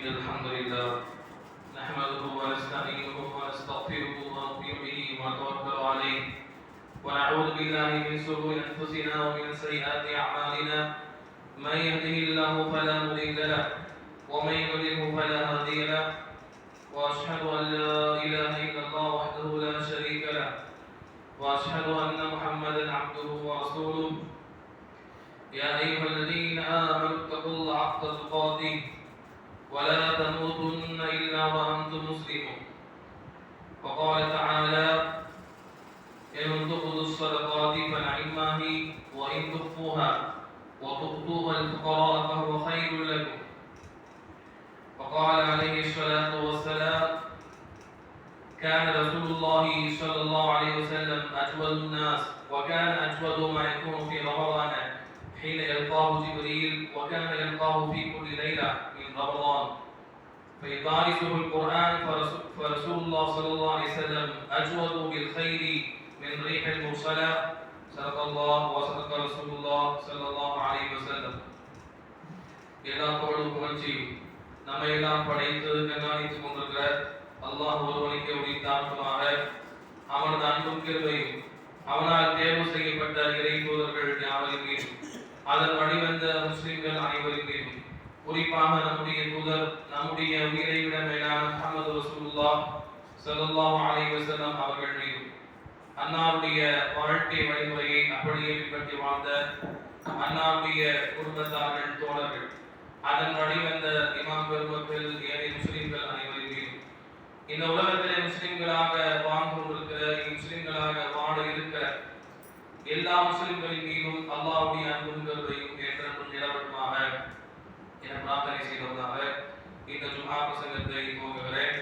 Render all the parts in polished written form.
إن الحمد لله نحمده ونستعينه ونستغفره ونؤمن به ونتوكل عليه ونعوذ بالله من شرور أنفسنا ومن سيئات أعمالنا من يهده الله فلا مضل له ومن يضلل فلا هادي له وأشهد أن لا إله إلا الله وحده لا شريك له وأشهد أن محمدا عبده ورسوله يا أيها الذين آمنوا اتقوا الله حق تقاته ولا تموتن إلا وأنتم مسلمون وقال تعالى إن تبدوا الصدقات فنعما هي وإن تخفوها وتؤتوها الفقراء فهو خير لكم وقال عليه الصلاة والسلام كان رسول الله صلى الله عليه وسلم أجود الناس وكان أجود ما يكون في رمضان حين يلقاه جبريل وكان يلقاه في كل ليلة من رمضان فيدارسه القرآن فرسول الله صلى الله عليه وسلم أجود بالخير من ريح المرسلة صدق الله وصدق رسول الله صلى الله عليه وسلم எல்லா புகழும் புகழ்ச்சியும் நம்மை எல்லாம் படைத்து கண்காணித்துக் கொண்டிருக்கிற அல்லாஹ் ஒருவனுக்கே உரித்தாக்குமாக அவனது அன்பும் கிருபையும் அவனால் தேர்வு செய்யப்பட்ட இறை தூதர்கள் யாவரின் மீதும் அதன் வழிவந்த முஸ்லிம்கள் அனைவரின் மீதும் குறிப்பாக நம்முடைய தூதர் நம்முடைய உயிரை விட மேலான முஹம்மது ரசூலுல்லாஹ் ஸல்லல்லாஹு அலைஹி வஸல்லம் அவர்கள் மீதும் அன்னாருடைய வாழ்க்கை வழிமுறையை அப்படியே பின்பற்றி வாழ்ந்த அன்னாருடைய குடும்பத்தார்கள் தோழர்கள் அதன் வழிவந்த இமாம் பெருமக்கள் ஏனைய முஸ்லிம்கள் அனைவரின் மீதும் இந்த உலகத்திலே முஸ்லிம்களாக வாழ்ந்து கொண்டிருக்கிற முஸ்லிம்களாக வாழ இருக்கிற எல்லா முஸ்லிம்களின் மீதும் அல்லாஹ்வுடைய அன்பும் கருணையும் என்றென்றும் நிலவட்டுமாக என பிரார்த்தனை செய்வதாக இந்த ஜும்ஆ பிரசங்கத்தை துவங்குகிறேன்.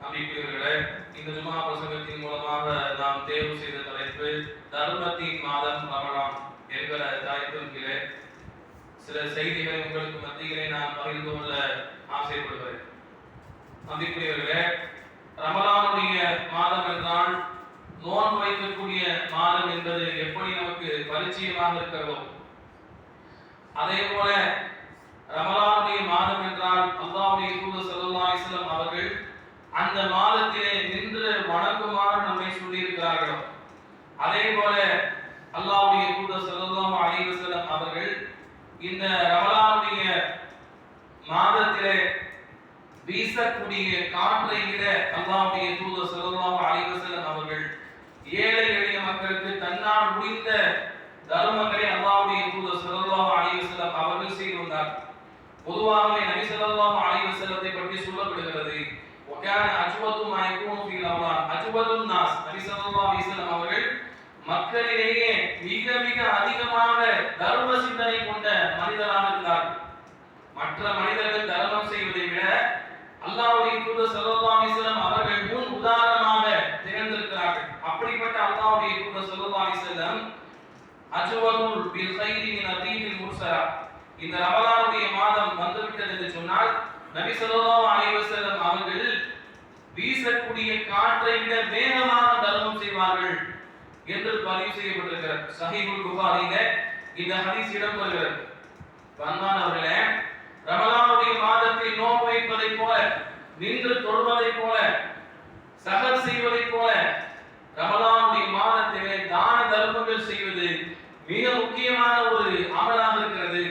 நம்பிக்கையாளர்களே, இந்த ஜும்ஆ பிரசங்கத்தின் மூலமாக நாம் தேர்வு செய்த தலைப்பு தர்மத்தின் மாதம் ரமலான் என்கிற தலைப்பின் கீழே சில செய்திகளை உங்களுக்கு மத்தியிலே நான் பகிர்ந்து கொள்ள ஆசைப்படுகிறேன். நம்பிக்கையாளர்களே, ரமலானுடைய மாதம் என்றால் நோன்பு வைக்கக்கூடிய மாதம் என்பது எப்படி நமக்கு பரிச்சயமாக இருக்கிறதோ அதே போல ரமலானுடைய மாதம் என்றால் அல்லாஹ்வுடைய தூதர் ஸல்லல்லாஹு அலைஹி வஸல்லம் அவர்கள் அந்த மாதத்திலே நின்று வணங்குமாறு நம்மை சொல்லி இருக்கிறார்கள். அதே போல அல்லாஹ்வுடைய தூதர் ஸல்லல்லாஹு அலைஹி வஸல்லம் அவர்கள் இந்த ரமலானுடைய மாதத்திலே வீசக்கூடிய காற்றை விட அல்லாஹ்வுடைய தூதர் ஸல்லல்லாஹு அலைஹி வஸல்லம் அவர்கள் ஏழை எளிய மக்களுக்கு தன்னால் முடிந்த தர்மங்களை அல்லாஹ்வுடைய தூதர் ஸல்லல்லாஹு அலைஹி வஸல்லம் அவர்கள் செய்து வந்தார். பொதுவாகவே நபி ஸல்லல்லாஹு அலைஹி வஸல்லத்தை பற்றி சொல்லப்படுகிறது வகான அஜ்வது மா யகூனு ஃபீ ரமலான் அஜ்வதுன் நாஸ். நபி ஸல்லல்லாஹு அலைஹி வஸல்லம் அவர்கள் மக்களிலேயே மிக மிக அதிகமாக தர்ம சிந்தனை கொண்ட மனிதராக இருந்தார். மற்ற மனிதர்கள் தர்மம் செய்வதை விட அல்லாஹ்வுடைய தூதர் ஸல்லல்லாஹு அலைஹி வஸல்லம் அவர்கள் முன் உதாரணமாக திகழ்ந்திருக்கிறார்கள். அப்படிப்பட்ட அல்லாஹ்வுடைய தூதர் ஸல்லல்லாஹு அலைஹி வஸல்லம் அஜ்வதுல் பில் கைரி மின் அதீபில் முர்சலா. இந்த ரமலானுடைய மாதம் வந்துவிட்டது என்று சொன்னால் நபி ஸல்லல்லாஹு அலைஹி வஸல்லம் அவர்கள் வீசக்கூடிய காற்றை விட வேகமாக தர்மம் செய்வார்கள் என்று பதிவு செய்யப்பட்டிருக்கிறது. சஹீஹுல் புகாரியிலே இந்த ஹதீஸ் இடம்பெறுகிறது. அன்பானவர்களே, ரமலானுடைய மாதத்தில் நோன்பு வைப்பதைப் போல நின்று தொழுவதைப் போல சஹர் செய்வதைப் போல ரமலானுடைய மாதத்திலே தான தர்மங்கள் செய்வது மிக முக்கியமான ஒரு அமலாக இருக்கிறது.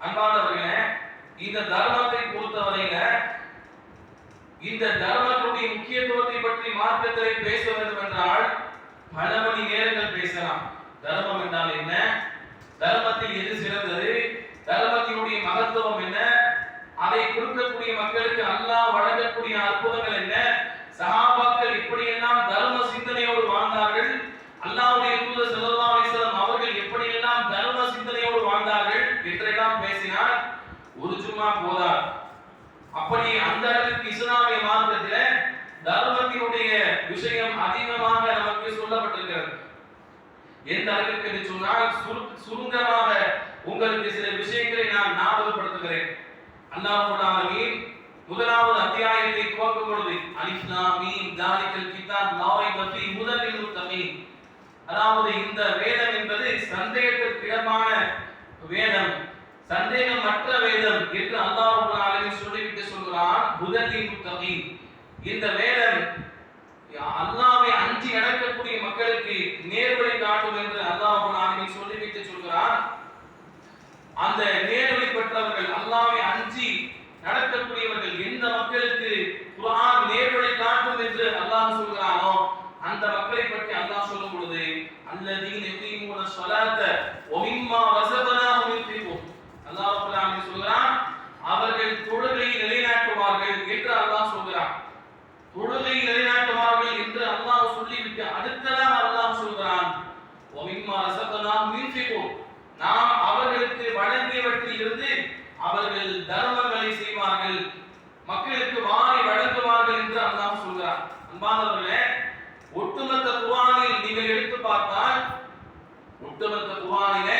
அன்பானவர்களே, இந்த தர்மத்தை பொறுத்தவரையில இந்த தர்மத்துடைய முக்கியத்துவத்தை பற்றி மார்க்கத்திலே பேச வேண்டும் என்றால் பல மணி நேரங்கள் பேசலாம். தர்மம் என்றால் என்ன, தர்மத்தில் எது சிறந்தது, தர்மத்தினுடைய மகத்துவம் என்ன, அதை கொடுக்கக்கூடிய மக்களுக்கு அல்லாஹ் வழங்கக்கூடிய அற்புதங்கள் என்ன, சஹாபாக்கள் இப்படியெல்லாம் தர்ம சிந்தனையோடு வாழ்ந்தார்கள், அல்லாஹ்வுடைய தூதர் ஸல்லல்லாஹு அலைஹி வஸல்லம் அவர்கள் எப்படியெல்லாம் தர்ம சிந்தனையோடு வாழ்ந்தார்கள் என்றெல்லாம் பேசினால் ஒரு ஜும்மா போதாது. அப்படி அந்த அளவுக்கு இஸ்லாமிய மார்க்கத்திலே தர்மத்தினுடைய விஷயம் அதிகமாக நமக்கு சொல்லப்பட்டிருக்கிறது. எந்த அளவுக்கு என்று சொன்னால் சுருங்கமாக உங்களுக்கு சில விஷயங்களை நான் ஞாபகப்படுத்துகிறேன். அல்லாஹ் ரப்பல் ஆலமீன் முதலாவது அத்தியாயத்தை துவக்கும் பொழுது அலிஃப் லாம் மீம் தாலிகல் கிதாப் லா ரைப ஃபீஹி ஹுதல் லில் முத்தகீன், அதாவது இந்த வேதம் என்பது சந்தேகத்திற்கு இடமான வேதம், சந்தேகமற்ற வேதம் என்று அல்லாஹ் ரப்பல் ஆலமீன் சொல்லிவிட்டு சொல்கிறான் ஹுதலில் முத்தகீன். இந்த வேதம் அல்லாஹ்வை அஞ்சி நடக்கக்கூடிய மக்களுக்கு நேர்வழி காட்டும் என்று அல்லாஹ் ரப்பல் ஆலமீன் சொல்லிவிட்டு சொல்கிறான். அந்த நேர்வழி பெற்றவர்கள், அல்லாஹ்வை அஞ்சி நடக்கக்கூடியவர்கள், எந்த மக்களுக்கு குர்ஆன் நேர்வழி காட்டும் என்று அல்லாஹ் சொல்கிறானோ அந்த மக்களை பற்றி அல்லாஹ் சொல்லும் பொழுது அல்லதீன யுகீமுன ஸலாத்த வ மிம்மா ரஸக்னாஹும் யுன்ஃபிகூன், அல்லாஹ் ரப்பல் ஆலமீன் சொல்கிறான் அவர்கள் தொழுகையை நிலைநாட்டுவார்கள் என்று அல்லாஹ் சொல்கிறான். தொழுகையை நிலைநாட்டுவார்கள் என்று அல்லாஹ் சொல்லிவிட்டு அடுத்ததாக அல்லாஹ் சொல்கிறான் வ மிம்மா ரஸக்னாஹும் யுன்ஃபிகூன், நாம் அவர்களுக்கு வழங்கியவற்றில் இருந்து அவர்கள் தர்மங்களை செய்வார்கள், மக்களுக்கு வாரி வழங்குவார்கள் என்று அல்லாஹ் சொல்கிறார். அன்பானவர்களே, ஒட்டுமொத்த குர்ஆனில் நீங்கள் எடுத்து பார்த்தால் ஒட்டுமொத்த குர்ஆனிலே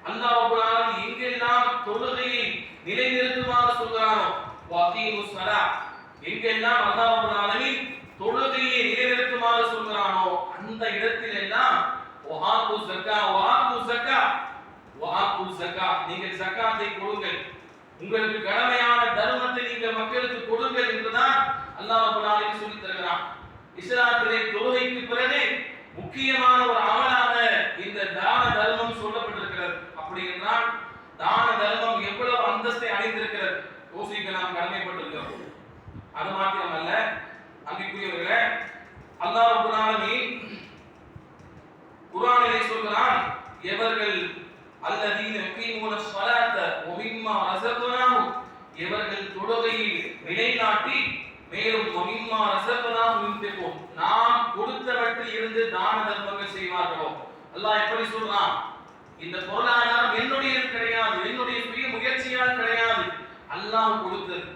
அல்லாஹ் ரப்பல் ஆலமீன் எங்கெல்லாம் தொழுகையை நிலைநிறுத்துமாறு சொல்கிறானோ வகீமுஸ் ஸலாத், எங்கெல்லாம் அல்லாஹ் ரப்பல் ஆலமீன் தொழுகையை நிலைநிறுத்துமாறு சொல்கிறானோ அந்த இடத்தில் எல்லாம் வஆத்து ஸகாத் வஆத்து ஸகாத் வஆத்து ஸகாத், நீங்கள் ஸகாத்தை கொடுங்கள், உங்களுக்கு கடமையான தர்மத்தை நீங்கள் மக்களுக்கு கொடுங்கள் என்றுதான் அல்லாஹ் ரப்பல் ஆலமீன் சொல்லி தருகிறான். இஸ்லாத்திலே தொழுகைக்கு பிறகு முக்கியமான ஒரு அமலாக இந்த தான தர்மம் சொல்லப்பட்டிருக்கிறது. அப்படி என்றால் தான தர்மம் எவ்வளவு அந்தஸ்தை அடைந்திருக்கிறது யோசிக்க நாம் கடமைப்பட்டிருக்கிறோம். அது மாத்திரமல்ல, அன்பிற்குரியவர்களே, அல்லாஹ் ரப்பல் ஆலமீன் குர்ஆனிலே சொல்கிறான் எவர்கள் அல்லதீன யுகீமுன ஸலாத்த வ மிம்மா ரஸக்னாஹும், எவர்கள் தொழுகையை நிலைநாட்டி மேலும் வ மிம்மா ரஸக்னாஹும் யுன்ஃபிகூன், நாம் கொடுத்தவற்றில் இருந்து தான தர்மங்கள் செய்வார்களோ. அல்லாஹ் எப்படி சொல்றான், இந்த பொருளாதாரம் என்னுடையது கிடையாது, என்னுடைய சுய முயற்சியால் கிடையாது, அல்லாஹ் கொடுத்தது.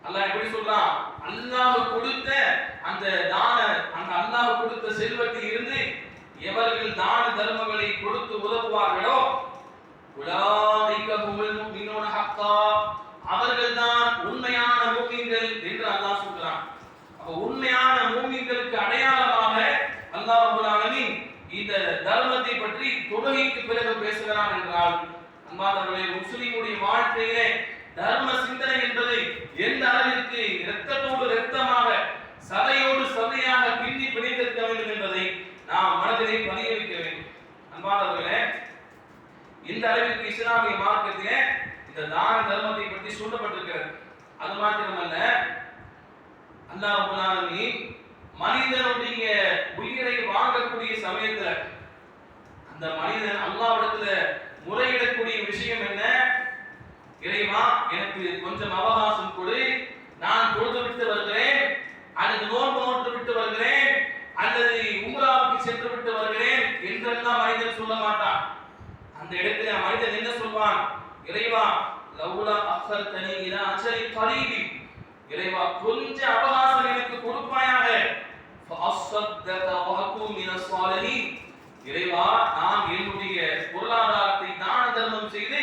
அல்லாஹ் எப்படி சொல்றான், அல்லாஹ் கொடுத்த அந்த அல்லாஹ் கொடுத்த செல்வத்தில் இருந்து எவர்கள் தான தர்மங்களை கொடுத்து உதவுவார்களோ உலாயிக ஹுமுல் முஃமினூன ஹக்கா, அவர்கள்தான் உண்மையான மூமின்கள் என்று அல்லாஹ் சொல்றான். அப்ப உண்மையான மூமின்களுக்கு அடையாளமாக அல்லாஹ் ரப்பல் ஆலமீன் இந்த தர்மத்தை பற்றி தொழுகைக்கு பிறகு பேசுகிறான் என்றால், அன்பானவர்களே, முஸ்லிமுடைய வாழ்க்கையிலே தர்ம சிந்தனை என்பது எந்த அளவிற்கு இரத்தத்தோடு இரத்தமாக சதையோடு சதையாக பின்னி பிணைத்திருக்க வேண்டும் என்பதை நாம் மனதிலே பதிய வைக்க வேண்டும். அன்பானவர்களே, இந்த அளவிற்கு இஸ்லாமிய மார்க்கத்திலே இந்த தான தர்மத்தை பற்றி சொல்லப்பட்டிருக்கிறது. அது மாத்திரமல்ல, அல்லாஹ் ரப்பல் ஆலமீன் மனிதனுடைய உயிரை வாங்கக்கூடிய சமயத்துல அந்த மனிதன் அல்லாஹ்விடத்துல முறையிடக்கூடிய விஷயம் என்ன, இறைவா எனக்கு கொஞ்சம் அவகாசம் கொடு, நான் தொழுது விட்டு வருகிறேன், அல்லது நோன்பு நோட்டு விட்டு வருகிறேன், அல்லது உம்ராவுக்கு சென்று விட்டு வருகிறேன் என்றெல்லாம் மனிதன் சொல்ல மாட்டான். அந்த இடத்துல மனிதன் என்ன சொல்வான், இறைவா லவ்லா அஃபர்தனி இலா அஜலி கரீபி, இறைவா கொஞ்சம் அவகாசம் எனக்கு கொடுப்பாயாக, ஃபஅஸ்ஸதக வஅகும் மினஸ் ஸாலிஹீன், இறைவா நான் என்னுடைய பொருளாதாரத்தை தான தர்மம் செய்து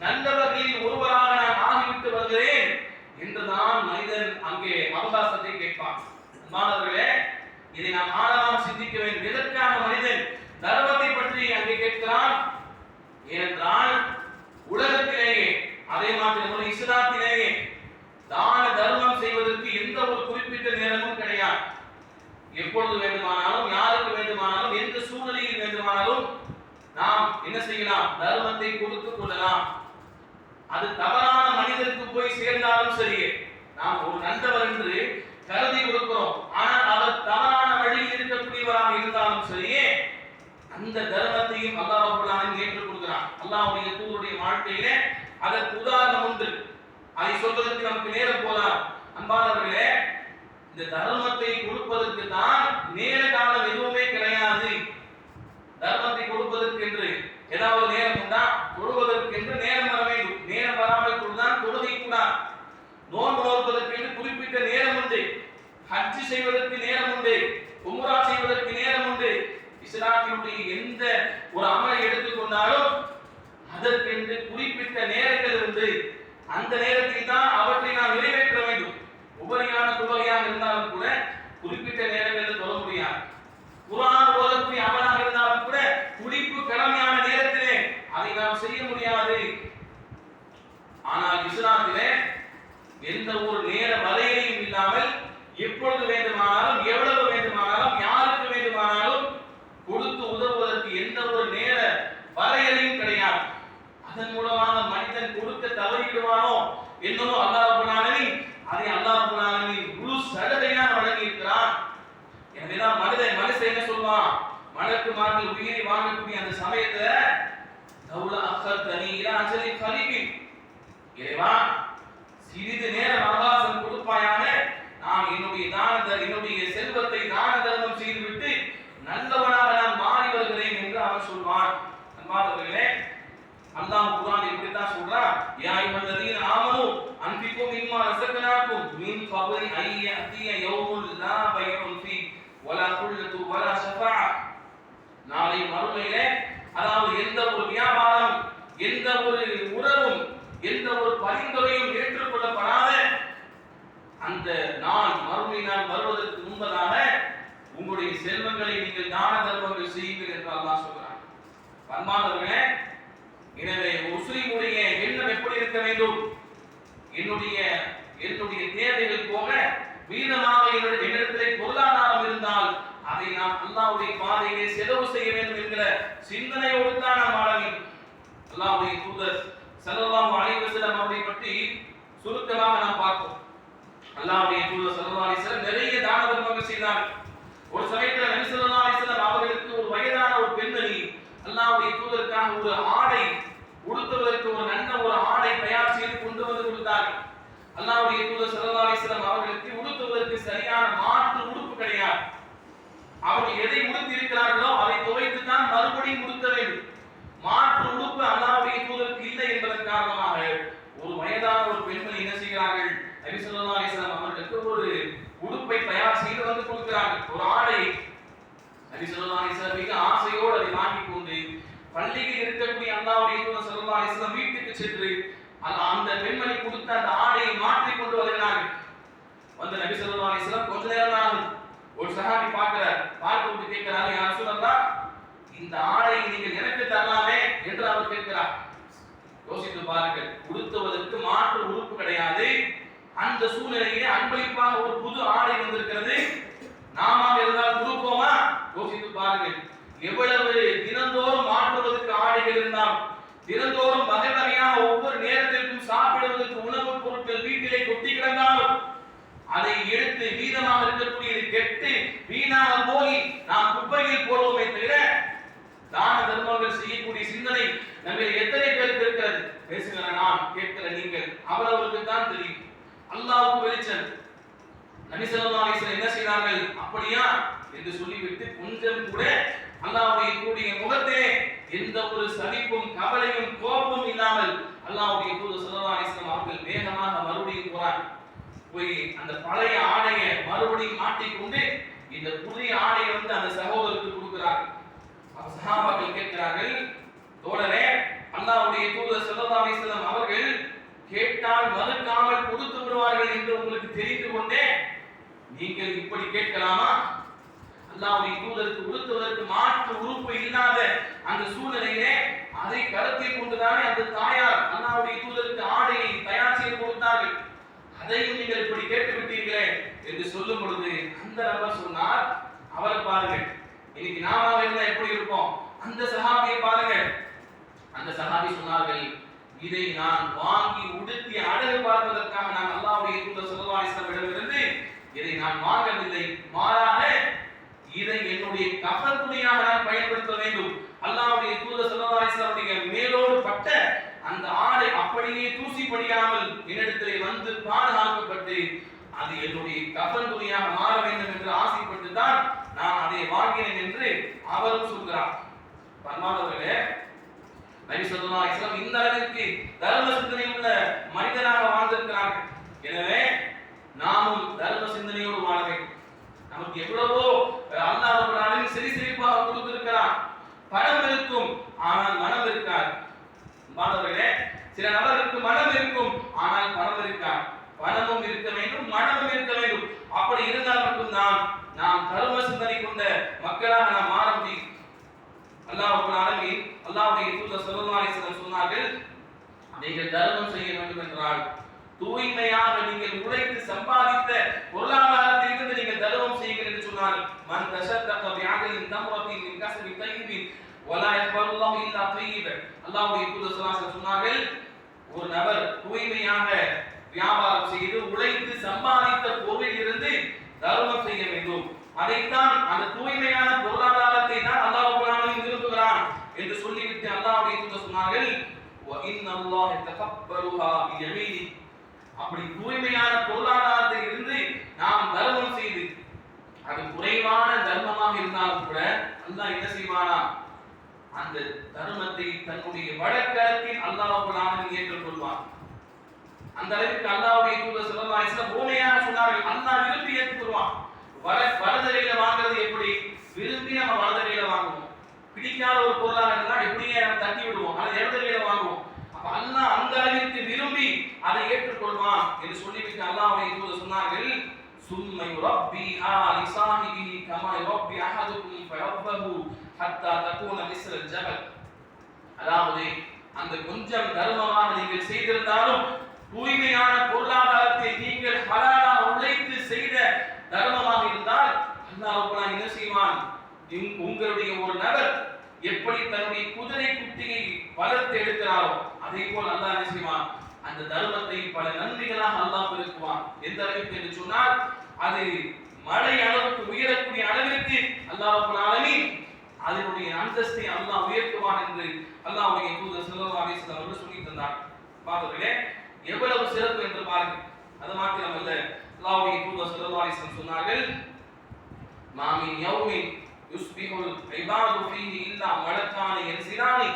நல்லவர்களில் ஒருவராக நான் ஆகிவிட்டு வருகிறேன் என்றுதான் மனிதன் அங்கே அவகாசத்தை கேட்பான். மாணவர்களே, இதை நாம் ஆழமாக சிந்திக்க வேண்டும். எதற்காக மனிதன் தர்மத்தை பற்றி அங்கே கேட்கிறான் ஏனென்றால் உலகத்திலேயே அதே மாதிரி இஸ்லாத்திலேயே தான தர்மம் செய்வதற்கு எந்த ஒரு குறிப்பிட்ட நேரமும் கிடையாது. எப்பொழுது வேண்டுமானாலும், யாருக்கு வேண்டுமானாலும், எந்த சூழ்நிலையில் வேண்டுமானாலும் நாம் என்ன செய்யலாம், தர்மத்தை கொடுத்துக் கொள்ளலாம். அது தவறான மனிதருக்கு போய் சேர்ந்தாலும் சரியே, நாம் ஒரு நல்லவர் என்று கருதி கொடுக்கிறோம், ஆனால் அவர் தவறான வழியில் இருக்கக்கூடியவராக இருந்தாலும் சரியே, அந்த தர்மத்தையும் அல்லாஹ் ரப்பல் ஆலமீன் ஏற்றுக் கொடுக்கிறான். அல்லாஹ்வுடைய தூதருடைய வாழ்க்கையிலே அதற்கு உதாரணம் உண்டு. அதை சொல்வதற்கு நமக்கு நேரம் போதாது. அன்பானவர்களே, இந்த தர்மத்தை கொடுப்பதற்கு தான் நேர காலம் எதுவுமே கிடையாது. தர்மத்தை கொடுப்பதற்கு என்று ஏதாவது நேரம் உண்டா? தொழுவதற்கு என்று நேரம் வர வேண்டும். நேரம் வராமல் கொடுத்தான் தொழுகை கூடாது. நோன்பு நோற்பதற்கு என்று குறிப்பிட்ட நேரம் உண்டு. ஹஜ் செய்வதற்கு நேரம் உண்டு. உம்ரா செய்வதற்கு நேரம் உண்டு. இஸ்லாத்தினுடைய எந்த ஒரு அமலை எடுத்துக்கொண்டாலும் அதற்கென்று குறிப்பிட்ட நேரங்கள் உண்டு. அந்த நேரத்தில் தான் அவற்றை நாம் நிறைவேற்ற வேண்டும். உபரியான தொழுகையாக இருந்தாலும் கூட குறிப்பிட்ட நேரங்களில் தொழ முடியாது. குர்ஆன் ஓதக்கூடிய அமலாக இருந்தாலும் கூட குளிப்பு கடமையான நேரத்திலே அதை நாம் செய்ய முடியாது. எந்த ஒரு நேர வரையறையும் இல்லாமல் எப்பொழுது வேண்டுமானாலும் எவ்வளவு வேண்டுமானாலும் யாருக்கு வேண்டுமானாலும் கொடுத்து உதவுவதற்கு எந்த ஒரு நேர வரையறையும் கிடையாது. அதன் மூலமாக மனிதன் கொடுக்க தவறிவிடுவானோ என்னவோ அல்லாஹ் ரப்பல் ஆலமீன் அதை அல்லாஹ் ரப்பல் ஆலமீன் முழு சலுகையாக வழங்கி இருக்கிறான். எனவேதான் மனுஷன் என்ன சொல்வான், மலக்குமார்கள் உயிரை வாங்கக்கூடிய அந்த சமயத்துல தௌலா அக்கர்தனி இலா அஜலின் கரீபின், இறைவா சிறிது நேரம் அவகாசம் கொடுப்பாயாக, நான் என்னுடைய செல்வத்தை தான தர்மம் செய்துவிட்டு நல்லவனாக நான் மாறி வருகிறேன் என்று அவன் சொல்வான். அன்பார்ந்தவர்களே, அல்லாஹ் குர்ஆன் இப்படித்தான் சொல்றான், யா அய்யுஹல்லதீன ஆமனூ அன்ஃபிகு மிம்மா ரஸக்னாக்கும் மின் கப்லி அன் யஅதிய யௌமுல் லா பைஉன் ஃபீ வலா குல்லத்து வலா ஷஃபா. நாளை மறுமையிலே, அதாவது எந்த ஒரு வியாபாரம், எந்த ஒரு உறவும், எந்த ஒரு பரிந்துரையும் ஏற்றுக்கொள்ளப்படாத அந்த நாள், மறுமை நாள் வருவதற்கு முன்பதாக உங்களுடைய செல்வங்களை நீங்கள் தான தர்மங்கள் செய்யுங்கள் என்று அல்லாஹ் சொல்றான். அன்பானவர்களே, எனவே முஸ்லிமுடைய எண்ணம் எப்படி இருக்க வேண்டும், என்னுடைய தேவைகள் போக மீதமாக என்னிடத்திலே பொருளாதாரம் இருந்தால் அதை நாம் அல்லாஹ்வுடைய பாதையிலே செலவு செய்ய வேண்டும் என்கிற சிந்தனையோடு தான் நாம் வாழ வேண்டும். அல்லாஹ்வுடைய தூதர் ஸல்லல்லாஹு அலைஹி வஸல்லம் அவரை பற்றி சுருக்கமாக நாம் பார்ப்போம். அல்லாஹ்வுடைய தூதர் ஸல்லல்லாஹு அலைஹி வஸல்லம் நிறைய தான தர்மங்கள் செய்தார்கள். ஒரு சமயத்தில் நபி ஸல்லல்லாஹு அலைஹி வஸல்லம் அவர்களுக்கு ஒரு வயதான ஒரு பெண்மணி அல்லாஹ்வுடைய தூதருக்காக ஒரு ஆடை உடுத்துவதற்கு ஒரு நல்ல ஒரு ஆடை தயார் செய்து கொண்டு வந்து கொடுத்தார்கள். அல்லாஹ்வுடைய தூதர் ஸல்லல்லாஹு அலைஹி வஸல்லம் அவர்களுக்கு உடுத்துவதற்கு சரியான மாற்று உடுப்பு கிடையாது. அவர்கள் எதை உடுத்தி இருக்கிறார்களோ அதை துவைத்து தான் மறுபடியும் உடுத்த வேண்டும். மாற்று உடுப்பு அல்லாஹ்வுடைய தூதருக்கு இல்லை என்பதன் காரணமாக ஒரு வயதான ஒரு பெண்மணி என்ன செய்கிறார்கள், நபி ஸல்லல்லாஹு அலைஹி வஸல்லம் அவர்களுக்கு ஒரு உடுப்பை தயார் செய்து வந்து கொடுக்கிறார்கள். ஒரு ஆடை நபி ஸல்லல்லாஹு அலைஹி வஸல்லம் மிக ஆசையோடு அதை வாங்கி கொண்டு பள்ளியில் இருக்கக்கூடிய அல்லாஹ்வுடைய தூதர் ஸல்லல்லாஹு அலைஹி வஸல்லம் வீட்டுக்கு சென்று அந்த பெண்மணி கொடுத்த அந்த ஆடையை மாற்றி கொண்டு வருகிறார்கள். வந்து நபி ஸல்லல்லாஹு அலைஹி வஸல்லம் கொஞ்ச நேரம் தான் ஒரு சஹாபி பார்த்து கேட்கிறாரு, யா ரசூலல்லாஹ், இந்த ஆடையை நீங்கள் எனக்கு தரலாமே என்று அவர் கேட்கிறார். யோசித்து பாருங்கள், உடுத்துவதற்கு மாற்று உடுப்பு கிடையாது. அந்த சூழ்நிலையிலே அன்பளிப்பாக ஒரு புது ஆடை வந்திருக்கிறது. நாம இருந்தால் கொடுப்போமா? யோசித்து பாருங்கள், எவ்வளவு தினந்தோறும் மாற்றுவதற்கு ஆடைகள் இருந்தால், தினந்தோறும் வகை வகையாக ஒவ்வொரு நேரத்திற்கும் சாப்பிடுவதற்கு உணவுப் பொருட்கள் வீட்டிலே கொட்டி கிடந்தாலும் அதை எடுத்து மீதமாக இருக்கக்கூடியது கெட்டு வீணாக போய் நாம் குப்பையில் போடுவோமே தவிர தான தர்மங்கள் செய்யக்கூடிய சிந்தனை நம்ம எத்தனை பேருக்கு இருக்கிறது? பேசுகிற நான், கேட்கிற நீங்கள், அவரவருக்கு தான் தெரியும். அல்லாஹ்வுக்கு வெளிச்சம். நபி ஸல்லல்லாஹு அலைஹி வஸல்லம் என்ன செய்தார்கள், அப்படியா என்று சொல்லிவிட்டு கொஞ்சம் கூட அல்லாஹ்வுடைய கூடிய முகத்திலே எந்த ஒரு சலிப்பும் கவலையும் கோபமும் இல்லாமல் அல்லாஹ்வுடைய தூதர் ஸல்லல்லாஹு அலைஹி வஸல்லம் அவர்கள் வேகமாக மறுபடியும் போய் அந்த பழைய ஆடையை மறுபடியும் மாட்டிக்கொண்டு இந்த புதிய ஆடையை வந்து அந்த சகோதரருக்கு கொடுக்கிறார்கள். சஹாபாக்கள் கேட்கிறார்கள், தோழரே, அல்லாஹ்வுடைய தூதர் ஸல்லல்லாஹு அலைஹி வஸல்லம் அவர்கள் கேட்டால் மறுக்காமல் கொடுத்து விடுவார்கள் என்று உங்களுக்கு தெரிந்து கொண்டே நீங்கள் இப்படி கேட்கலாமா? அல்லாஹ்வுடைய தூதருக்கு உடுத்துவதற்கு மாற்று உறுப்பு இல்லாத அந்த சூழ்நிலையிலே அதை கருத்தில் கொண்டுதானே அந்த தாயார் அல்லாஹ்வுடைய தூதருக்கு ஆடையை தயார் செய்து கொடுத்தார்கள். அதையும் நீங்கள் இப்படி கேட்டு விட்டீர்களே என்று சொல்லும் பொழுது அந்த நபர் சொன்னார், அவரை பாருங்கள், இன்னைக்கு நாம இருந்தா எப்படி இருப்போம்? அந்த சஹாபியை பாருங்கள். அந்த சஹாபி சொன்னார்கள், இதை நான் வாங்கி உடுத்தி அழகு பார்ப்பதற்காக நான் அல்லாஹ்வுடைய தூதர் ஸல்லல்லாஹு அலைஹி வஸல்லம் இடமிருந்து இதை நான் வாங்கவில்லை, மாறாக இதை என்னுடைய கஃன் துணியாக நான் பயன்படுத்த வேண்டும். அல்லாஹ்வுடைய தூதர் ஸல்லல்லாஹு அலைஹி வஸல்லம் மேலோடு பட்ட அந்த ஆடை அப்படியே தூசி படியாமல் என்னிடத்திலே வந்து பாதுகாக்கப்பட்டு அது என்னுடைய கஃன் துணியாக மாற வேண்டும் என்று ஆசைப்பட்டு தான் நான் அதை வாங்கினேன் என்று அவரும் சொல்கிறார். பரமானவர்களே, நபி ஸல்லல்லாஹு அலைஹி வஸல்லம் இந்த அளவிற்கு தர்ம சிந்தனை உள்ள மனிதனாக வாழ்ந்திருக்கிறார்கள். எனவே நாமும் தர்ம சிந்தனையோடு வாழ வேண்டும். நமக்கு எவ்வளவோ அல்லாஹ் ரப்பல் ஆலமீன் சிறிப்பாக கொடுத்திருக்கிறான். பணம் இருக்கும், ஆனால் மனம் இருக்காது. மாணவர்களே, சில நபருக்கு மனம் இருக்கும், ஆனால் பணம் இருக்காது. பணமும் இருக்க வேண்டும், மனமும் இருக்க வேண்டும். அப்படி இருந்தால் மட்டும்தான் நாம் தர்ம சிந்தனை கொண்ட மக்களாக நாம் மாற முடியும். அல்லாஹ் ரப்பல் ஆலமீன் அல்லாஹ்வுடைய தூதர் ஸல்லல்லாஹு அலைஹி வஸல்லம் சொன்னார்கள், நீங்கள் தர்மம் செய்ய வேண்டும் என்றால் தூய்மையாக நீங்கள் உழைத்து சம்பாதித்த பொருளாதாரத்திலிருந்து நீங்கள் தர்மம் செய்யுங்கள் என்று சொன்னார். மன் தஷத்தக பிஅதலின் தம்ரத்தின் மின் கஸ்பி தய்யிபின் வலா யக்பலுல்லாஹு இல்லா தய்யிபன். அல்லாஹ்வுடைய தூதர் ஸல்லல்லாஹு அலைஹி வஸல்லம் சொன்னார்கள், ஒரு நபர் தூய்மையாக வியாபாரம் செய்து உழைத்து சம்பாதித்த பொருளில் இருந்து தர்மம் செய்ய வேண்டும். அதைத்தான் அந்த தூய்மையான பொருளாதாரத்தை தான் அல்லாஹ் ரப்பல் ஆலமீன் விரும்புகிறான் என்று சொல்லிவிட்டு அல்லாஹ்வுடைய தூதர் சொன்னார்கள், வ இன்னல்லாஹ யதகப்பலுஹா பியமீனி. அப்படி தூய்மையான பொருளாதாரத்தை இருந்து நாம் தர்மம் செய்து அது குறைவான தர்மமாக இருந்தாலும் கூட அல்லாஹ் என்ன செய்வானா, அந்த தர்மத்தை தன்னுடைய வடக்கரத்தில் அல்லாஹ் ரப்பல் ஆலமீன் ஏற்றுக்கொள்வான். அந்த அளவுக்கு அல்லாஹ்வுடைய தூதர் ஸல்லல்லாஹு அலைஹி வஸல்லம் உண்மையாக சொன்னார்கள், அல்லாஹ் விரும்பி ஏற்றுக்கொள்வான். வலதுகையில வாங்குறது எப்படி? விரும்பி நம்ம வலதுகையில வாங்குவோம். பிடிக்காத ஒரு பொருளாக இருந்தா எப்படியே நம்ம தட்டி விடுவோம், அதை இடதுகையில வாங்குவோம். அப்ப அல்லாஹ் அந்த அளவிற்கு விரும்பி அதை ஏற்றுக்கொள்வான் என்று சொல்லிவிட்டு அல்லாஹ்வுடைய தூதர் சொன்னார்கள், சும்மை ரப்பி ஆலி சாஹிபிஹி கமா ரப்பி அஹதுக்கும் ஃபயர்பஹு ஹத்தா தகூன மிஸ்ரல் ஜபல். அதாவது அந்த கொஞ்சம் தர்மமாக நீங்கள் செய்திருந்தாலும் தூய்மையான பொருளாதாரத்தை நீங்கள் ஹலாலாக உழைத்து செய்த தர்மமாக இருந்தால் அல்லாஹ் ரப்பல் என்ன செய்வான், உங்களுடைய ஒரு நபர் எப்படி தன்னுடைய குதிரை குட்டியை வளர்த்து எடுக்கிறாரோ அதே போல் அல்லாஹ் என்ன செய்வான், அந்த தர்மத்தை பல நன்மைகளாக அல்லாஹ் பெருக்குவான். எந்த அளவுக்கு என்று சொன்னால் அது மழை அளவுக்கு உயரக்கூடிய அளவிற்கு அல்லாஹ் ரப்பல் ஆலமீன் அதனுடைய அந்தஸ்தை அல்லாஹ் உயர்த்துவான் என்று அல்லாஹ்வுடைய தூதர் ஸல்லல்லாஹு அலைஹி வஸல்லம் அவர்கள் சொல்லி தந்தார். பாருங்களே எவ்வளவு சிறப்பு என்று பாருங்கள். அது மாத்திரமல்ல, அல்லாஹ்வுடைய தூதர் ஸல்லல்லாஹு அலைஹி வஸல்லம் சொன்னார்கள், மாமின் யௌமின் யுஸ்பிஹுல் இபாது ஃபீஹி இல்லா மலக்கானி யன்சிலானி.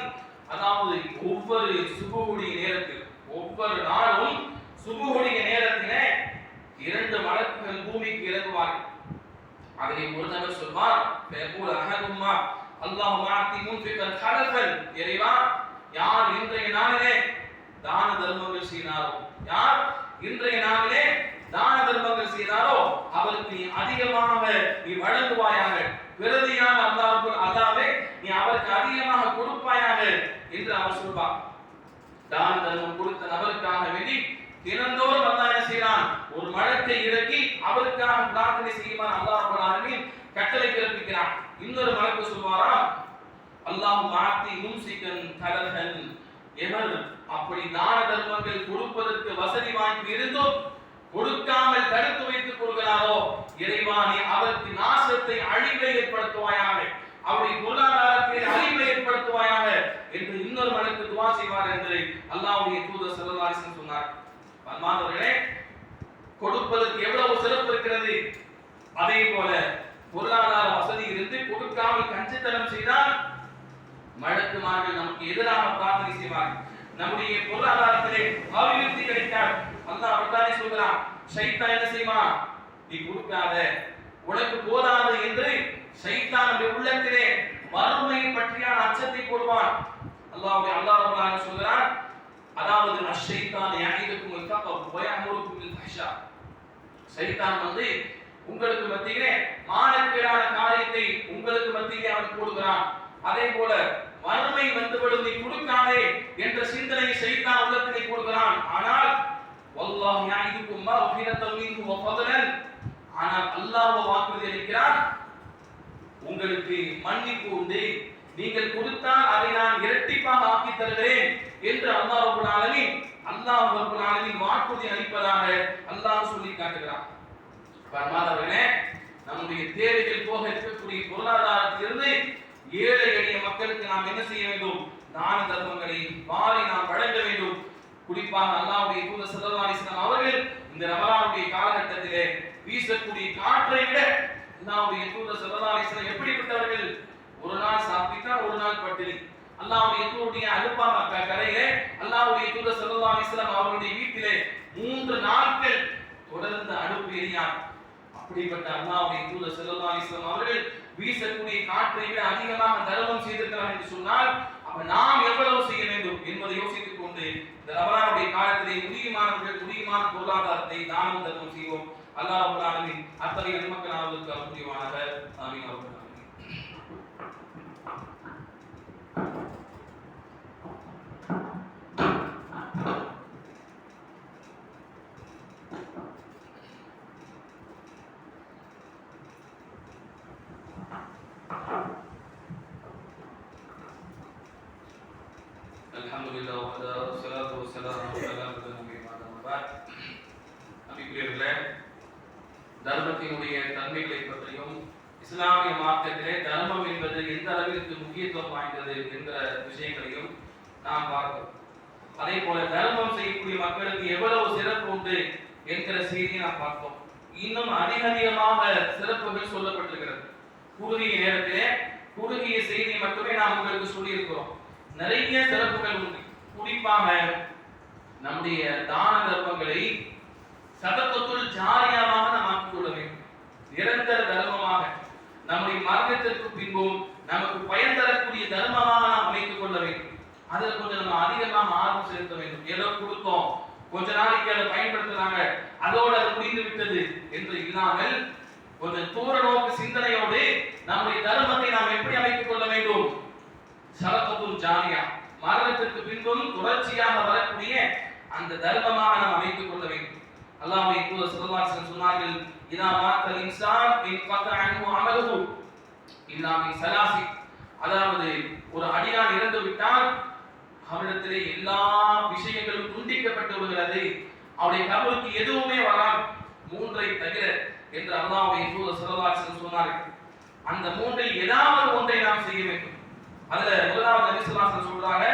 அதாவது ஒவ்வொரு சுபஹுடைய நேரத்தில், ஒவ்வொரு நாளும் சுபஹுடைய நேரத்திலே 2 மலக்குகள் பூமிக்கு இறங்குவார்கள். அதிலே ஒரு நபர் சொல்வார், ஃபயகூல் அஹதும்மா அல்லாஹும்ம ஆதி முன்ஃபிகன் ஹலஃபன். இறைவா, யார் இன்றைய நாளிலே தான தர்மங்கள் செய்தாரோ, யார் இன்றைய நாளிலே தான தர்மங்கள் செய்தாரோ அவருக்கு நீ அதிகமாக நீ வழங்குவாயாக, விரதியான அல்லாஹ்வே நீ அவருக்கு அதிகமாக கொடுப்பாயாக என்று அவர் சொல்வார். தான தர்மம் கொடுத்த நபருக்காக வேண்டி தினந்தோறும் அல்லாஹ் என்ன செய்கிறான், ஒரு மலக்கை இறக்கி அவருக்காக பிரார்த்தனை செய்யுமாறு அல்லாஹ் ரப்பல் ஆலமீன் கட்டளை பிறப்பிக்கிறான். இன்னொரு மலக்கு சொல்வாராம், அல்லாஹும்ம ஆதி மும்சிகன் தலஹன். எவர் அப்படி தான தர்மங்கள் கொடுப்பதற்கு வசதி வாய்ப்பு இருந்தும் கொடுக்காமல் தடுத்து வைத்துக் கொள்கிறாரோ, இறைவா நீ அவருக்கு நாசத்தை அழிவை ஏற்படுத்துவாயாக, அவருடைய பொருளாதாரத்தில் அழிவை ஏற்படுத்துவாயாக என்று இன்னொரு மலக்கு துஆ செய்வார் என்று அல்லாஹ்வுடைய தூதர் ஸல்லல்லாஹு அலைஹி வஸல்லம் சொன்னார். அன்பானவர்களே, கொடுப்பதற்கு எவ்வளவு சிறப்பு இருக்கிறது. அதே போல பொருளாதார வசதி இருந்து கொடுக்காமல் கஞ்சத்தனம் செய்தால் மலக்குமார்கள் நமக்கு எதிராக பிரார்த்தனை செய்வார்கள். நம்முடைய பொருளாதாரத்திலே அபிவிருத்தி கிடைக்காது. அல்லாஹ் அப்படித்தானே சொல்கிறான், ஷைத்தான் என்ன செய்வான், நீ கொடுக்காத, உனக்கு போதாது என்று ஷைத்தான் நம்முடைய உள்ளத்திலே மறுமையை பற்றியான அச்சத்தை போடுவான். அல்லாஹ் ரப்பல் ஆலமீன் சொல்கிறான், அதாவது அஷைத்தான் யஇதுக்கும் தக்வ வ யஅமுருக்கும் பில் ஃபஹ்ஷா. ஷைத்தான் வந்து உங்களுக்கு மத்தியிலே மானக்கேடான காரியத்தை உங்களுக்கு மத்தியிலே அவன் போடுகிறான். அதே போல மறுமை வந்துவிடும், நீ கொடுக்காதே என்ற சிந்தனை ஷைத்தான் உள்ளத்திலே போடுகிறான். ஆனால் வல்லாஹு யஇதுக்கும் மஃபிரத்தன் மின்ஹு வ ஃபضலன். ஆனால் அல்லாஹ் வாக்குறுதி அளிக்கிறான், உங்களுக்கு மன்னிப்பு உண்டு, நீங்கள் கொடுத்தால் அதை நான் இரட்டிப்பாக ஆக்கி தருகிறேன் என்று அல்லாஹ் ரப்பல் ஆலமீன் வாக்குறுதி அளிப்பதாக அல்லாஹ் சொல்லி காட்டுகிறான். பரமானவர்களே, நம்முடைய தேவைகள் போக இருக்கக்கூடிய பொருளாதாரத்திலிருந்து ஏழை எளிய மக்களுக்கு நாம் என்ன செய்ய வேண்டும், தான தர்மங்களை வாரி நாம் வழங்க வேண்டும். குறிப்பாக அல்லாஹ்வுடைய தூதர் ஸல்லல்லாஹு அலைஹி வஸல்லம் அவர்கள் இந்த ரமலானுடைய காலகட்டத்திலே வீசக்கூடிய காற்றை விட அல்லாஹ்வுடைய தூதர் ஸல்லல்லாஹு அலைஹி வஸல்லம் எப்படிப்பட்டவர்கள், ஒரு நாள் சாப்பிட்டால் ஒரு நாள் பட்டினி. அல்லாஹ்வுடைய தூதருடைய அலுப்பாமா கரையிலே அல்லாஹ்வுடைய தூதர் ஸல்லல்லாஹு அலைஹி வஸல்லம் அவருடைய வீட்டிலே 3 நாட்கள் தொடர்ந்து அடுப்பு எரியார். அப்படிப்பட்ட அல்லாஹ்வுடைய தூதர் ஸல்லல்லாஹு அலைஹி வஸல்லம் அவர்கள் வீசக்கூடிய காற்றை விட அதிகமாக தர்மம் செய்திருக்கிறார் என்று சொன்னால் அப்ப நாம் எவ்வளவு செய்ய வேண்டும் என்பதை யோசித்துக் கொண்டு இந்த ரமலானுடைய காலத்திலே முடியுமான பொருளாதாரத்தை தானம் தர்மம் செய்வோம். அல்லாஹ் ரப்பல் ஆலமீன் அத்தகைய நன்மக்கள் ஆவதற்கு அருள்புரிவானாக. ஆமீன். தர்மத்தினுடைய தன்மைகளை பற்றியும் இஸ்லாமிய மார்க்கத்திலே தர்மம் என்பது எந்த அளவிற்கு முக்கியத்துவம் வாய்ந்தது என்ற விஷயங்களையும் நாம் பார்க்கிறோம். அதே போல தர்மம் செய்யக்கூடிய மக்களுக்கு எவ்வளவு சிறப்பு உண்டு என்கிற செய்தியை நாம் பார்த்தோம். இன்னும் அதிகமாக சிறப்புகள் சொல்லப்பட்டிருக்கிறது. குறுகிய நேரத்திலே குறுகிய செய்தி மட்டுமே நாம் உங்களுக்கு சொல்லி இருக்கிறோம். நிறைய சிறப்புகள் உண்டு. குறிப்பாக நம்முடைய தான தர்மங்களை சதகத்துல் ஜாரியாவாக நாம் ஆக்கிக் கொள்ள வேண்டும். நிரந்தர தர்மமாக நம்முடைய மரணத்திற்கு பின்பும் நமக்கு பயன் தரக்கூடிய தர்மமாக நாம் அமைத்துக் கொள்ள வேண்டும். அதில் கொஞ்சம் நம்ம அதிகமாக ஆர்வம் செலுத்த வேண்டும். ஏதோ கொடுத்தோம், கொஞ்ச நாளைக்கு அதை பயன்படுத்தினாங்க, அதோடு அது முடிந்து விட்டது என்று இல்லாமல் கொஞ்சம் தூர நோக்கு சிந்தனையோடு நம்முடைய தர்மத்தை நாம் எப்படி அமைத்துக் கொள்ள வேண்டும்? சதகத்துல் ஜாரியா, மரணத்திற்கு பின்பும் தொடர்ச்சியாக வரக்கூடிய அந்த தர்மமாக நாம் அமைத்துக் கொள்ள வேண்டும். அல்லாஹ்வுடைய தூதர் ஸல்லல்லாஹு அலைஹி வஸல்லம் சொன்னார்கள், இதா மாத்தல் இன்சான் இன்கத அன்ஹு அமலுஹு இல்லா மின் ஸலாசி. அதாவது ஒரு அடியான் இறந்து விட்டால் அவரிடத்திலே எல்லா விஷயங்களும் துண்டிக்கப்பட்டு விடுகிறது, அவருடைய கபருக்கு எதுவுமே வராது மூன்றை தவிர என்று அல்லாஹ்வுடைய தூதர் ஸல்லல்லாஹு அலைஹி வஸல்லம் சொன்னார்கள். அந்த மூன்றில் ஏதாவது ஒன்றை நாம் செய்ய வேண்டும். அதுல முதலாவது நபி ஸல்லல்லாஹு அலைஹி வஸல்லம் சொல்றாங்க,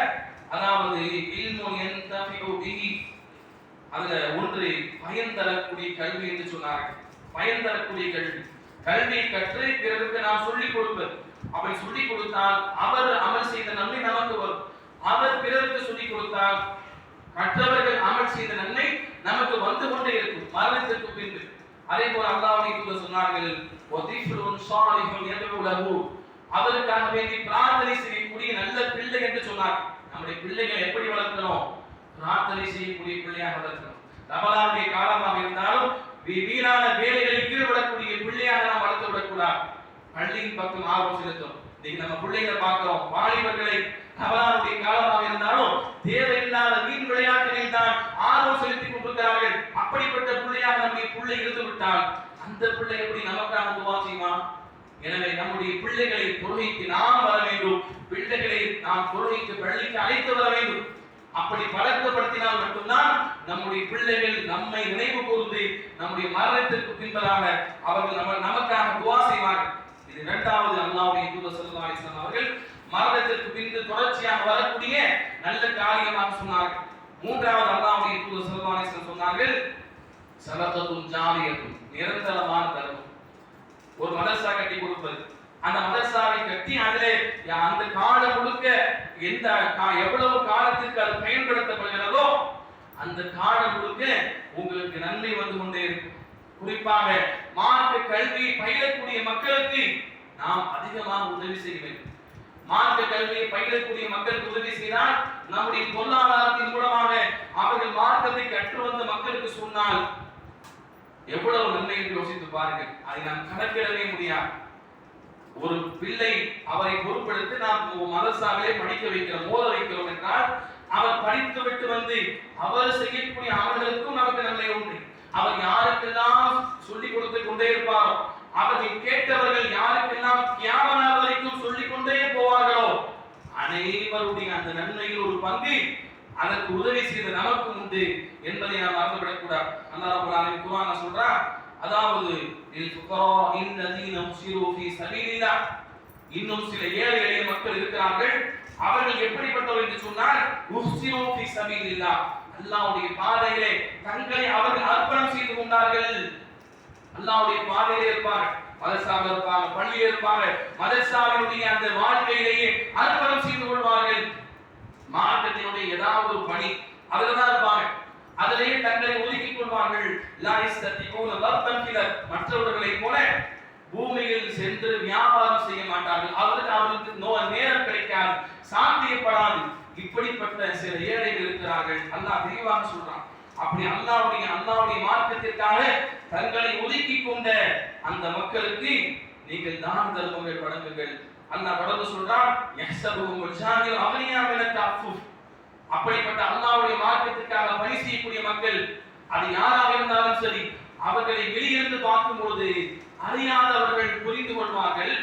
அதாவது இல்முன் யன்தஃபிஉ பிஹி, அதுல ஒன்று பயன் தரக்கூடிய கல்வி என்று சொன்னார்கள். பயன் தரக்கூடிய கல்வி, கல்வியை கற்று பிறருக்கு நாம் சொல்லிக் கொடுப்பது. அப்படி சொல்லிக் கொடுத்தால் அவர் அமல் செய்த நன்மை நமக்கு வரும். அவர் பிறருக்கு சொல்லிக் கொடுத்தால் மற்றவர்கள் அமல் செய்த நன்மை நமக்கு வந்து கொண்டே இருக்கும் மரணத்திற்கு பின்பு. அதே போல அல்லாஹ்வுடைய தூதர் சொன்னார்கள், வதிஃபுலுன் ஸாலிஹுன் யதுஉ லஹு, அவருக்காக வேண்டி பிரார்த்தனை செய்யக்கூடிய நல்ல பிள்ளை என்று சொன்னார். நம்முடைய பிள்ளைகளை எப்படி வளர்க்கணும்? பிரார்த்தனை செய்யக்கூடிய பிள்ளையாக வளர்க்கணும். ரமலானுடைய காலமாக இருந்தாலும் வீணான வேலைகளில் ஈடுபடக்கூடிய பிள்ளையாக நாம் வளர்த்து விடக்கூடாது. பள்ளியின் பக்கம் ஆர்வம் செலுத்தும். இன்னைக்கு நம்ம பிள்ளைகளை பார்க்கிறோம், வாலிபர்களை ரமலானுடைய காலமாக இருந்தாலும் தேவையில்லாத வீண் விளையாட்டுகளில் தான் ஆர்வம் செலுத்திக் கொண்டிருக்கிறார்கள். அப்படிப்பட்ட பிள்ளையாக நம்முடைய பிள்ளை இருந்து விட்டால் அந்த பிள்ளை எப்படி நமக்காக துவா செய்யுமா? எனவே நம்முடைய பிள்ளைகளை தொழுகைக்கு நாம் வர வேண்டும். பிள்ளைகளை நாம் தொழுகைக்கு பள்ளிக்கு அழைத்து வர வேண்டும். அப்படி பழக்கப்படுத்தினால் மட்டும்தான் நம்முடைய பிள்ளைகள் நம்மை நினைவு கூர்ந்து நம்முடைய மரணத்திற்கு பின்பதாக அவர்கள் நமக்காக துவா செய்வார்கள். இது இரண்டாவது அல்லாஹ்வுடைய தூதர் ஸல்லல்லாஹு அலைஹி வஸல்லம் அவர்கள் மரணத்திற்கு பின்பு தொடர்ச்சியாக வரக்கூடிய நல்ல காரியமாக சொன்னார்கள். மூன்றாவது அல்லாஹ்வுடைய தூதர் ஸல்லல்லாஹு அலைஹி வஸல்லம் சொன்னார்கள், சதகத்துல் ஜாரியத்துன், நிரந்தரமான தர்மம். ஒரு மதரசா கட்டி கொடுப்பது, அந்த மதரசாவை கட்டி அதிலே அந்த காலம் முழுக்க எவ்வளவு காலத்திற்கு அது பயன்படுத்தப்படுகிறதோ அந்த காலம் முழுக்க உங்களுக்கு நன்மை வந்து கொண்டே இருக்கும். குறிப்பாக மார்க்க கல்வி பயிலக்கூடிய மக்களுக்கு நாம் அதிகமாக உதவி செய்ய வேண்டும். மார்க்க கல்வியை பயிலக்கூடிய மக்களுக்கு உதவி செய்தால் நம்முடைய பொருளாதாரத்தின் மூலமாக அவர்கள் மார்க்கத்தை கற்று வந்த மக்களுக்கு சொன்னால் எவ்வளவு நன்மை என்று யோசித்து பாருங்கள். அதை நாம் கணக்கிடவே முடியாது. ஒரு பிள்ளை அவரை பொறுப்பெடுத்து நாம் மதரசாவிலே படிக்க வைக்கிறோம், மோத வைக்கிறோம் என்றால் அவர் படித்து விட்டு வந்து அவர் செய்யக்கூடிய அமல்களுக்கும் நமக்கு நன்மை உண்டு. அவர் யாருக்கெல்லாம் சொல்லிக் கொடுத்து கொண்டே இருப்பாரோ, அவர்கள் கேட்டவர்கள் யாருக்கெல்லாம் கியாமத் வரைக்கும் சொல்லிக் கொண்டே போவார்களோ அனைவருடைய அந்த நன்மையில் ஒரு பங்கு அதற்கு உதவி செய்த நமக்கு உண்டு என்பதை நாம் மறந்துவிடக்கூடாது. அல்லாஹ் ரப்பல் ஆலமீன் குர்ஆன்ல சொல்றார், அதாவது இல் ஃபுகராஇன் லதீன உஸிரு ஃபீ ஸபீலில்லாஹ், இன்னும் சில ஏழை எளிய மக்கள் இருக்கிறார்கள், அவர்கள் எப்படிப்பட்டவர்கள் என்று சொன்னால் உஸிரு ஃபீ ஸபீலில்லாஹ், அல்லாஹ்வுடைய பாதையிலே தங்களை அவர்கள் அர்ப்பணம் செய்து கொண்டார்கள். அல்லாஹ்வுடைய பாதையிலே இருப்பார்கள், மதரசாவில் இருப்பாங்க, பள்ளியில் இருப்பாங்க, மதரசாவினுடைய அந்த வாழ்க்கையிலேயே அர்ப்பணம் செய்து கொள்வார்கள். மார்க்கத்தினுடைய ஏதாவது ஒரு பணி அதில் தான் இருப்பாங்க, அதிலேயே தங்களை ஒதுக்கிக் கொள்வார்கள். மற்றவர்களை போல பூமியில் சென்று வியாபாரம் செய்ய மாட்டார்கள். அவர்களுக்கு நேரம் கிடைக்காது, சாத்தியப்படாது. இப்படிப்பட்ட சில ஏழைகள் இருக்கிறார்கள். அல்லாஹ் தெளிவாக சொல்றான். அப்படி அல்லாஹ்வுடைய மார்க்கத்திற்காக தங்களை ஒதுக்கிக் கொண்ட அந்த மக்களுக்கு நீங்கள் தான தர்மங்கள் வழங்குங்கள். அல்லாஹ் தொடர்ந்து சொல்றான், யஹ்சபுஹுல் ஜாஹில் அக்னியா மினத் தஅஃஃபுஃப், அப்படிப்பட்ட அல்லாஹ்வுடைய மார்க்கத்திற்காக பணி செய்யக்கூடிய மக்கள் அது யாராக இருந்தாலும் சரி, அவர்களை வெளியிருந்து பார்க்கும்போது அறியாதவர்கள் புரிந்து கொள்வார்கள்,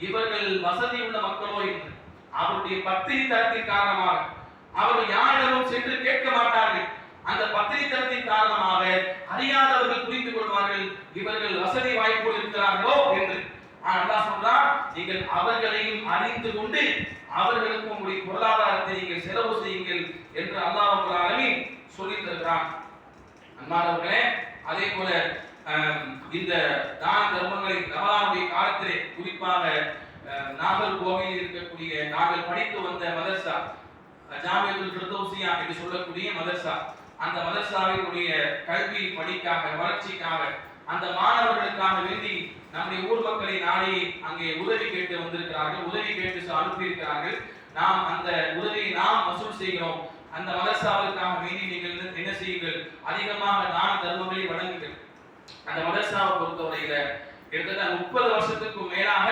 இவர்கள் வசதி உள்ள மக்களோ என்று. அவருடைய பத்தினி தரத்தின் காரணமாக அவர்கள் யாரிடமும் சென்று கேட்க மாட்டார்கள். அந்த பத்தினி தரத்தின் காரணமாக அறியாதவர்கள் புரிந்து கொள்வார்கள் இவர்கள் வசதி வாய்ப்போடு இருக்கிறார்களோ என்று. அல்லாஹ் சொல்றான், நீங்கள் அவர்களையும் அறிந்து கொண்டு அவர்களுக்கு உங்களுடைய பொருளாதாரத்தை நீங்கள் செலவு செய்யுங்கள் என்று அல்லாஹ் ரப்பல் ஆலமீன் சொல்லி தருகிறான். அன்பானவர்களே, அதே போல இந்த தான தர்மங்களை ரமலானுடைய காலத்திலே குறிப்பாக நாகர்கோவிலில் இருக்கக்கூடிய நாங்கள் படித்து வந்த மதர்சா ஜாமியத்துல் ஃபிர்தௌசியா என்று சொல்லக்கூடிய மதர்சா, அந்த மதர்சாவினுடைய கல்வி பணிக்காக வளர்ச்சிக்காக அந்த மாணவர்களுக்காக வேண்டி நம்முடைய ஊர் மக்களை நாடி அங்கே உதவி கேட்டு வந்திருக்கிறார்கள், உதவி கேட்டு அனுப்பியிருக்கிறார்கள். நாம் அந்த உதவியை நாம் வசூல் செய்கிறோம். அந்த மதர்சாவிற்காக வேண்டி நீங்கள் என்ன செய்யுங்கள், அதிகமாக தான தர்மங்களை வழங்குங்கள். அந்த மதர்சாவை பொறுத்தவரையில கிட்டத்தட்ட 30 வருஷத்துக்கு மேலாக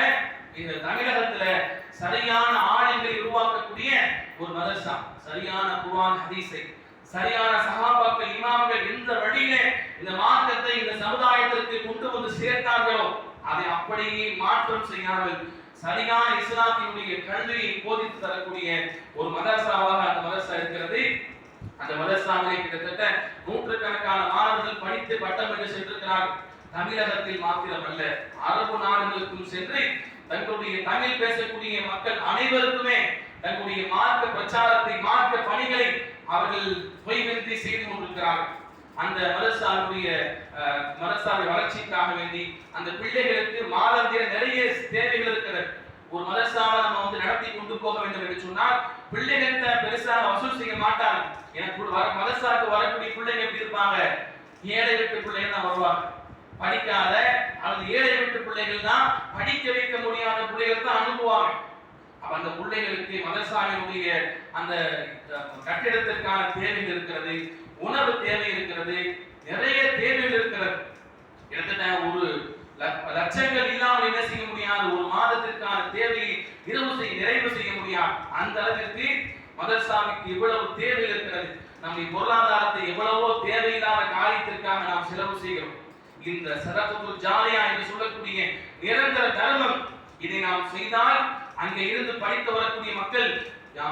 இந்த தமிழகத்துல சரியான ஆளுங்களை உருவாக்கக்கூடிய ஒரு மதர்சா, சரியான குர்ஆன் ஹதீஸை, சரியான சஹாபாக்கள் இமாம்கள் எந்த வழியிலே இந்த மார்க்கத்தை இந்த சமுதாயத்திற்கு கொண்டு வந்து சேர்த்தார்களோ அதை அப்படியே மாற்றம் செய்யாமல் சரியான இஸ்லாத்தினுடைய கல்வியை போதித்து தரக்கூடிய ஒரு மதரசாவாக அந்த மதரசா இருக்கிறது. அந்த மதரசாவிலே கிட்டத்தட்ட 100கணக்கான மாணவர்கள் படித்து பட்டம் பெற்று சென்றிருக்கிறார்கள். தமிழகத்தில் மாத்திரமல்ல, அரபு நாடுகளுக்கும் சென்று தங்களுடைய தமிழ் பேசக்கூடிய மக்கள் அனைவருக்குமே தங்களுடைய மார்க்க பிரச்சாரத்தை, மார்க்க பணிகளை அவர்கள் பொய்வென்றி செய்து கொண்டிருக்கிறார்கள். அந்த மதரசாவை வளர்ச்சிக்காக வேண்டி அந்த பிள்ளைகளுக்கு மாதாந்திர நிறைய தேவைகள் இருக்கிறது. ஒரு மதரசாவை நம்ம நடத்தி கொண்டு போக வேண்டும் என்று சொன்னால் பிள்ளைகள்கிட்ட பெருசாக வசூல் செய்ய மாட்டாங்க. எனக்கு மதரசாவுக்கு வரக்கூடிய பிள்ளைங்க எப்படி இருப்பாங்க, ஏழை வீட்டு பிள்ளைகள் தான் வருவாங்க. படிக்காத அல்லது ஏழை வீட்டு பிள்ளைகள் தான், படிக்க வைக்க முடியாத பிள்ளைகள் தான் அனுப்புவாங்க. அப்ப அந்த பிள்ளைகளுக்கு மதரசாவினுடைய அந்த கட்டிடத்திற்கான தேவைகள் இருக்கிறது, உணவு தேவை இருக்கிறது, நிறைய தேவைகள் இருக்கிறது. கிட்டத்தட்ட ஒரு லட்சங்கள் இல்லாமல் என்ன செய்ய முடியாது, ஒரு மாதத்திற்கான தேவையை நிறைவு செய்ய முடியாது. அந்த அளவிற்கு மதரசாவுக்கு இவ்வளவு தேவைகள் இருக்கிறது. நம்முடைய பொருளாதாரத்தை எவ்வளவோ தேவையில்லாத காரியத்திற்காக நாம் செலவு செய்கிறோம். இந்த சதகத்துல் ஜாரியா என்று சொல்லக்கூடிய நிரந்தர தர்மம், இதை நாம் செய்தால் அங்கே இருந்து படித்து வரக்கூடிய மக்கள்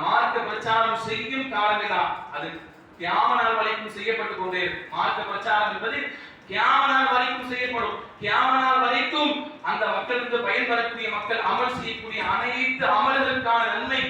மார்க்க பிரச்சாரம் செய்யும் காலமெல்லாம் அது கியாம நாள் வரைக்கும் செய்யப்பட்டு கொண்டே இருக்கும். மார்க்க பிரச்சாரம் என்பது கியாம நாள் வரைக்கும் செய்யப்படும். கியாம நாள் வரைக்கும் அந்த மக்களுக்கு பயன்படக்கூடிய மக்கள் அமல் செய்யக்கூடிய அனைத்து அமல்களுக்கான நன்மை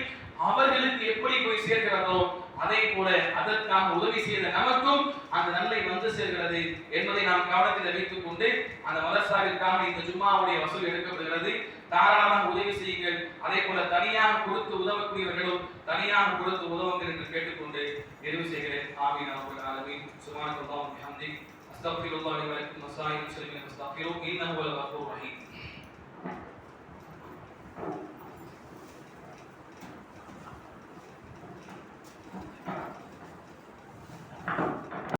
அவர்களுக்கு எப்படி போய் சேர்க்கிறதோ அதே போல அதற்காக உதவி செய்த நமக்கும் அந்த நன்மை வந்து சேர்கிறது என்பதை நாம் கவனத்தில் வைத்துக் கொண்டு அந்த மதரசாவிற்காக இந்த ஜும்மாவுடைய வசூல் எடுக்கப்படுகிறது. தாராளமாக உதவி செய்யுங்கள். அதே போல தனியாக கொடுத்து உதவக்கூடியவர்களும் தனியாக கொடுத்து உதவுங்கள் என்று கேட்டுக்கொண்டு நிறைவு செய்கிறேன். ஆமீன் ரப்பல் ஆலமீன். சுப்ஹானல்லாஹி வ பிஹம்திஹி அஸ்தக்ஃபிருல்லாஹி வ லக்கும் வ ஸாயிரு முஸ்லிமீன ஃபஸ்தக்ஃபிருஹு இன்னஹு ஹுவல் கஃபூருர் ரஹீம்.